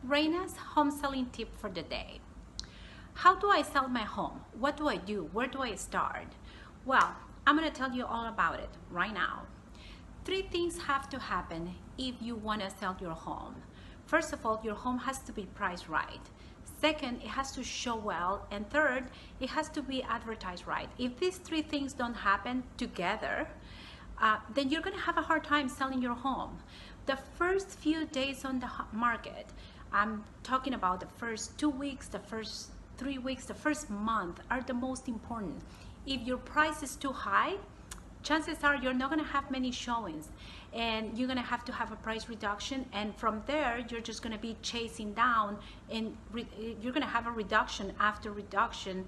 Reyna's home selling tip for the day. How do I sell my home? What do I do? Where do I start? Well, I'm going to tell you all about it right now. 3 things have to happen if you want to sell your home. First of all, your home has to be priced right. Second, it has to show well. And third, it has to be advertised right. If these 3 things don't happen together, then you're going to have a hard time selling your home. The first few days on the market, I'm talking about the first 2 weeks, the first 3 weeks, the first month are the most important. If your price is too high, chances are you're not going to have many showings, and you're going to have a price reduction, and from there you're just going to be chasing down, and you're going to have a reduction after reduction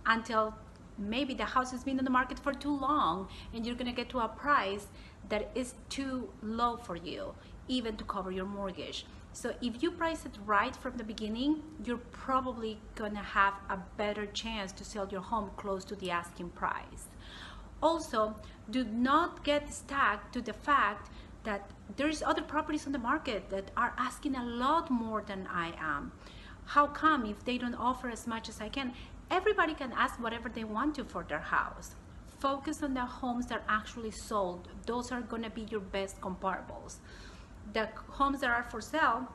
until maybe the house has been on the market for too long and you're going to get to a price that is too low for you even to cover your mortgage. So if you price it right from the beginning, you're probably going to have a better chance to sell your home close to the asking price. Also, do not get stuck to the fact that there's other properties on the market that are asking a lot more than I am. How come if they don't offer as much as I can? Everybody can ask whatever they want to for their house. Focus on the homes that are actually sold. Those are going to be your best comparables. The homes that are for sale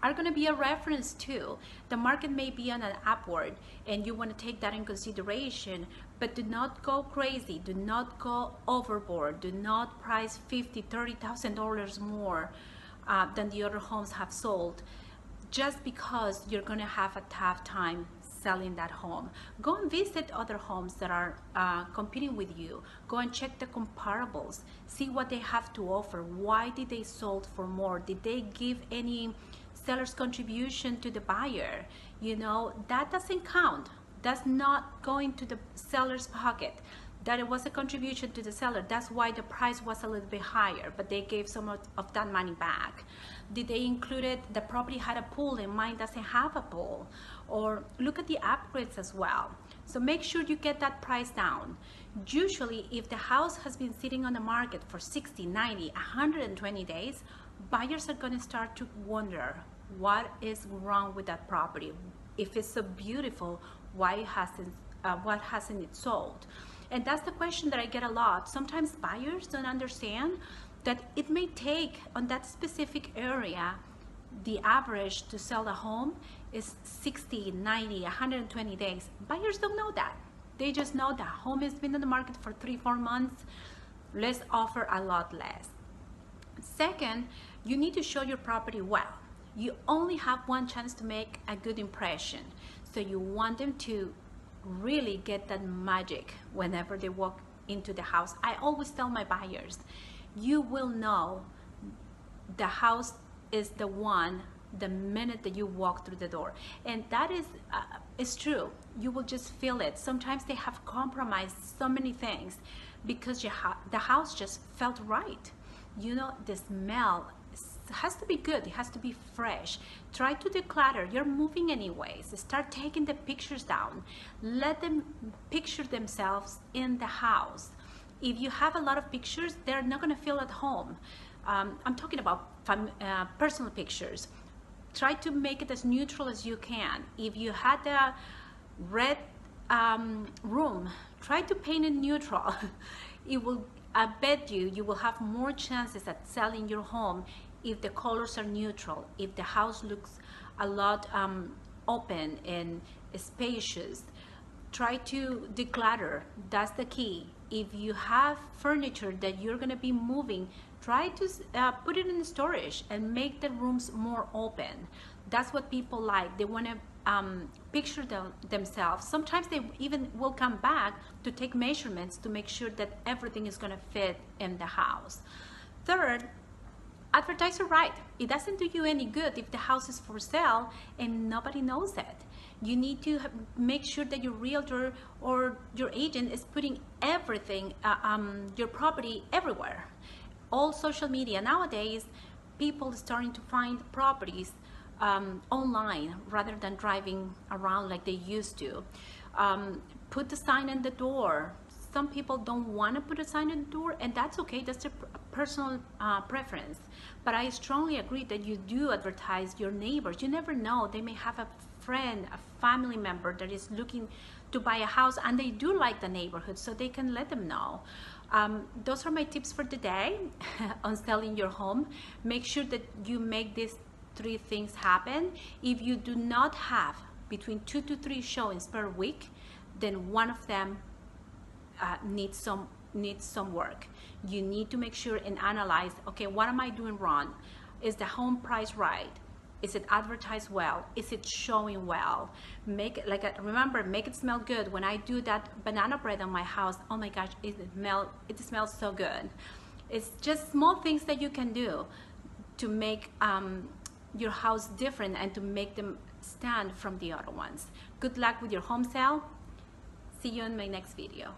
are going to be a reference too. The market may be on an upward and you want to take that in consideration, but do not go crazy. Do not go overboard. Do not price $50,000, $30,000 more than the other homes have sold just because you're going to have a tough time selling that home. Go and visit other homes that are competing with you. Go and check the comparables. See what they have to offer. Why did they sold for more? Did they give any seller's contribution to the buyer? You know, that doesn't count. That's not going to the seller's pocket. That it was a contribution to the seller. That's why the price was a little bit higher, but they gave some of that money back. Did they include it? The property had a pool and mine doesn't have a pool. Or look at the upgrades as well. So make sure you get that price down. Usually, if the house has been sitting on the market for 60, 90, 120 days, buyers are going to start to wonder what is wrong with that property. If it's so beautiful, why hasn't it sold? And that's the question that I get a lot. Sometimes buyers don't understand that it may take on that specific area, the average to sell a home is 60, 90, 120 days. Buyers don't know that. They just know that home has been on the market for 3-4 months. Let's offer a lot less. Second, you need to show your property well. You only have one chance to make a good impression. So you want them to really get that magic whenever they walk into the house. I always tell my buyers, you will know the house is the one the minute that you walk through the door, and that is true. You will just feel it. Sometimes they have compromised so many things because the house just felt right. You know, the smell has to be good. It has to be fresh. Try to declutter. You're moving anyways. Start taking the pictures down. Let them picture themselves in the house. If you have a lot of pictures, they're not going to feel at home. I'm talking about personal pictures. Try to make it as neutral as you can. If you had a red room, try to paint it neutral. It will, I bet you will have more chances at selling your home if the colors are neutral, if the house looks a lot open and spacious. Try to declutter. That's the key. If you have furniture that you're going to be moving, try to put it in storage and make the rooms more open. That's what people like. They want to picture themselves. Sometimes they even will come back to take measurements to make sure that everything is going to fit in the house. Third, advertise it right. It doesn't do you any good if the house is for sale and nobody knows it. You need to make sure that your realtor or your agent is putting everything, your property everywhere. All social media. Nowadays, people are starting to find properties online rather than driving around like they used to. Put the sign in the door. Some people don't want to put a sign in the door, and that's okay. That's a personal preference, but I strongly agree that you do advertise your neighbors. You never know, they may have a friend, a family member that is looking to buy a house and they do like the neighborhood, so they can let them know. Those are my tips for today on selling your home. Make sure that you make these 3 things happen. If you do not have between 2 to 3 showings per week, then one of them needs some work. You need to make sure and analyze, okay, what am I doing wrong? Is the home price right? Is it advertised well? Is it showing well? Remember, make it smell good. When I do that banana bread on my house, oh my gosh, it smells so good. It's just small things that you can do to make your house different and to make them stand from the other ones. Good luck with your home sale. See you in my next video.